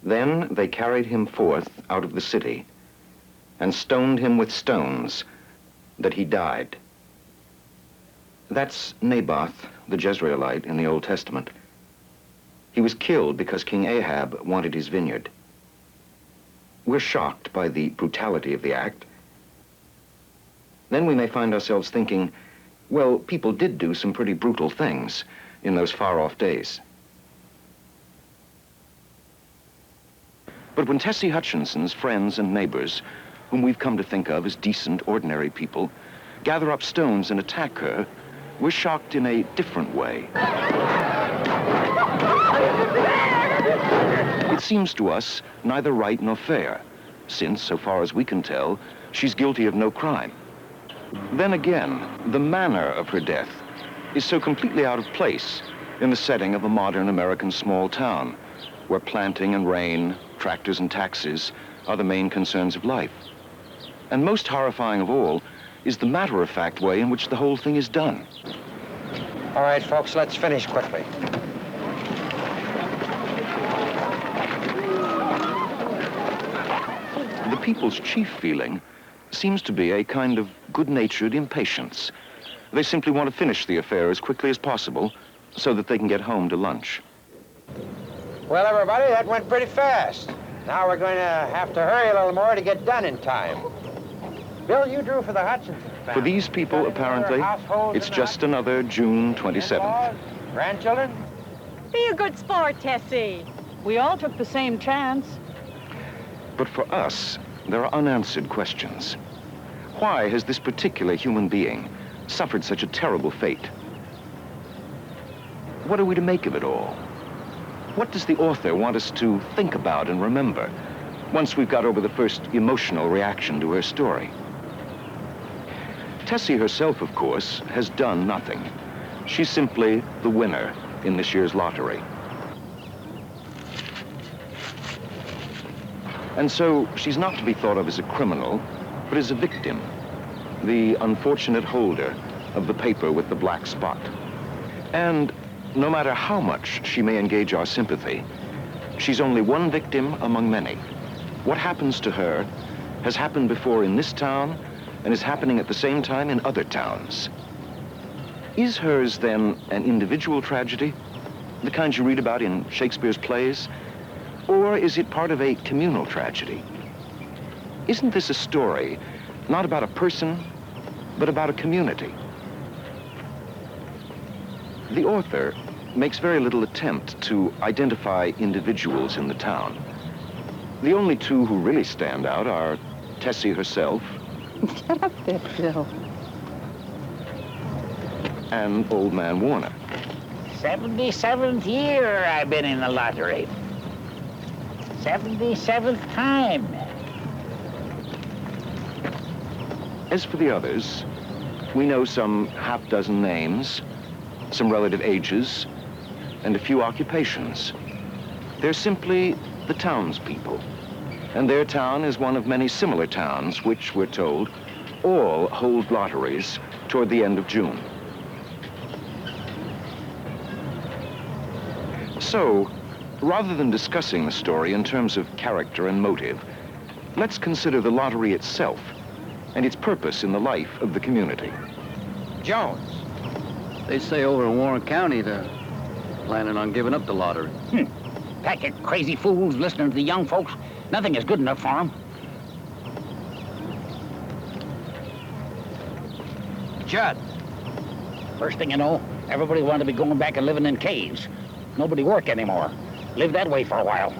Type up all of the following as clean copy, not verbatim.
Then they carried him forth out of the city and stoned him with stones, that he died. That's Naboth, the Jezreelite in the Old Testament. He was killed because King Ahab wanted his vineyard. We're shocked by the brutality of the act. Then we may find ourselves thinking, well, people did do some pretty brutal things in those far-off days. But when Tessie Hutchinson's friends and neighbors, whom we've come to think of as decent, ordinary people, gather up stones and attack her, we're shocked in a different way. It seems to us neither right nor fair, since, so far as we can tell, she's guilty of no crime. Then again, the manner of her death is so completely out of place in the setting of a modern American small town, where planting and rain, tractors and taxes are the main concerns of life. And most horrifying of all is the matter-of-fact way in which the whole thing is done. All right, folks, let's finish quickly. The people's chief feeling seems to be a kind of good-natured impatience. They simply want to finish the affair as quickly as possible so that they can get home to lunch. Well, everybody, that went pretty fast. Now we're going to have to hurry a little more to get done in time. Bill, you drew for the Hutchinson family. For these people, apparently, it's just another June 27th. Grandchildren? Be a good sport, Tessie. We all took the same chance. But for us, there are unanswered questions. Why has this particular human being suffered such a terrible fate? What are we to make of it all? What does the author want us to think about and remember once we've got over the first emotional reaction to her story? Tessie herself, of course, has done nothing. She's simply the winner in this year's lottery. And so she's not to be thought of as a criminal, but as a victim, the unfortunate holder of the paper with the black spot. And no matter how much she may engage our sympathy, she's only one victim among many. What happens to her has happened before in this town and is happening at the same time in other towns. Is hers, then, an individual tragedy, the kind you read about in Shakespeare's plays? Or is it part of a communal tragedy? Isn't this a story not about a person, but about a community? The author makes very little attempt to identify individuals in the town. The only two who really stand out are Tessie herself. Get up there, Bill. And Old Man Warner. 77th year I've been in the lottery. 77th time. As for the others, we know some half-dozen names, some relative ages, and a few occupations. They're simply the townspeople. And their town is one of many similar towns which, we're told, all hold lotteries toward the end of June. So, rather than discussing the story in terms of character and motive, let's consider the lottery itself and its purpose in the life of the community. Jones. They say over in Warren County they're planning on giving up the lottery. Pack of crazy fools listening to the young folks. Nothing is good enough for them. Judd. First thing you know, everybody wanted to be going back and living in caves. Nobody work anymore. Lived that way for a while.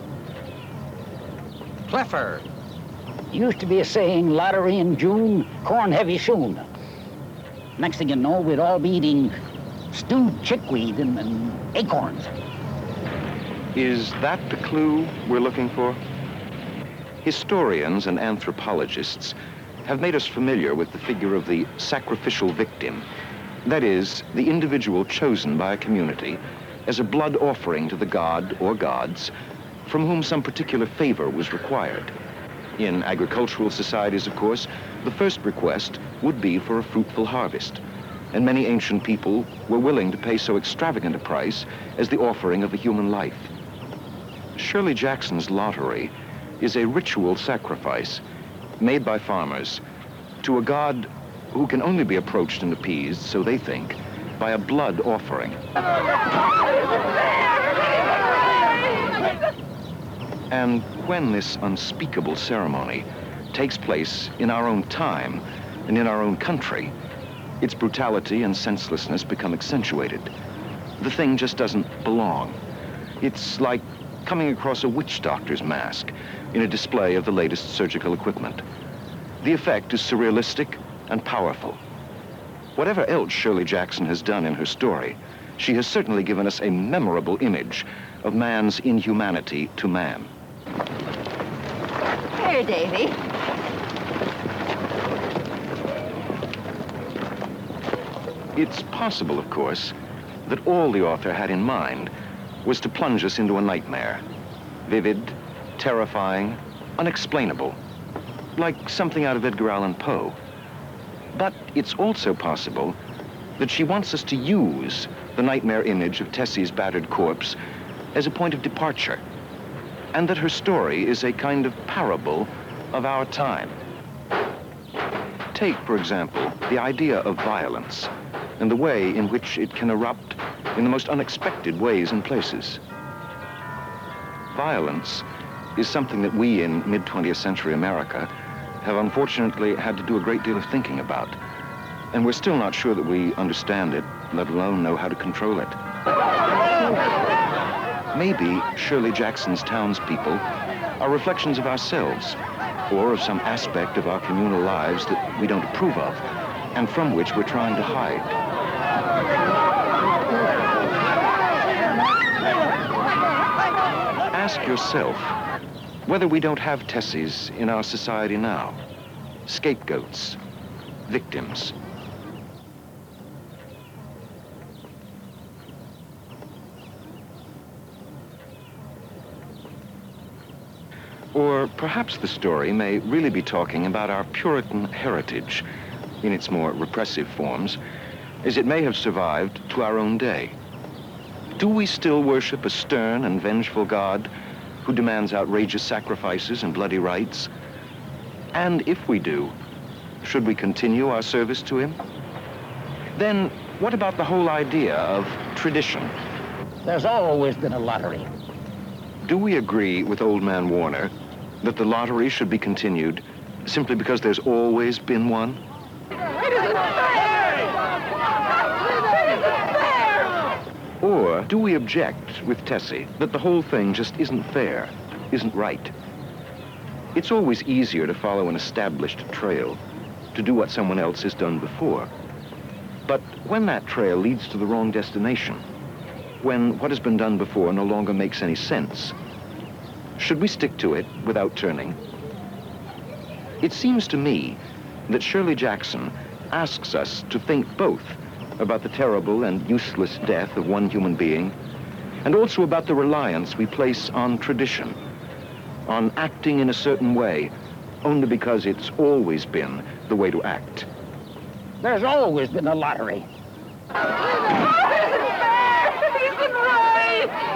Clifford. Used to be a saying, lottery in June, corn heavy soon. Next thing you know, we'd all be eating stewed chickweed and acorns. Is that the clue we're looking for? Historians and anthropologists have made us familiar with the figure of the sacrificial victim. That is, the individual chosen by a community as a blood offering to the god or gods from whom some particular favor was required. In agricultural societies, of course, the first request would be for a fruitful harvest, and many ancient people were willing to pay so extravagant a price as the offering of a human life. Shirley Jackson's lottery is a ritual sacrifice made by farmers to a god who can only be approached and appeased, so they think, by a blood offering. And when this unspeakable ceremony takes place in our own time and in our own country, its brutality and senselessness become accentuated. The thing just doesn't belong. It's like coming across a witch doctor's mask in a display of the latest surgical equipment. The effect is surrealistic and powerful. Whatever else Shirley Jackson has done in her story, she has certainly given us a memorable image of man's inhumanity to man. Here, Davy. It's possible, of course, that all the author had in mind was to plunge us into a nightmare. Vivid, terrifying, unexplainable, like something out of Edgar Allan Poe. But it's also possible that she wants us to use the nightmare image of Tessie's battered corpse as a point of departure, and that her story is a kind of parable of our time. Take, for example, the idea of violence and the way in which it can erupt in the most unexpected ways and places. Violence is something that we in mid-20th century America have unfortunately had to do a great deal of thinking about. And we're still not sure that we understand it, let alone know how to control it. Maybe Shirley Jackson's townspeople are reflections of ourselves, or of some aspect of our communal lives that we don't approve of, and from which we're trying to hide. Ask yourself whether we don't have Tessies in our society now. Scapegoats, victims. Or perhaps the story may really be talking about our Puritan heritage in its more repressive forms, as it may have survived to our own day. Do we still worship a stern and vengeful God who demands outrageous sacrifices and bloody rites? And if we do, should we continue our service to him? Then what about the whole idea of tradition? There's always been a lottery. Do we agree with Old Man Warner that the lottery should be continued simply because there's always been one? Or do we object with Tessie that the whole thing just isn't fair, isn't right? It's always easier to follow an established trail, to do what someone else has done before. But when that trail leads to the wrong destination, when what has been done before no longer makes any sense, should we stick to it without turning? It seems to me that Shirley Jackson asks us to think both about the terrible and useless death of one human being, and also about the reliance we place on tradition, on acting in a certain way, only because it's always been the way to act. There's always been a lottery. It isn't fair! It isn't right!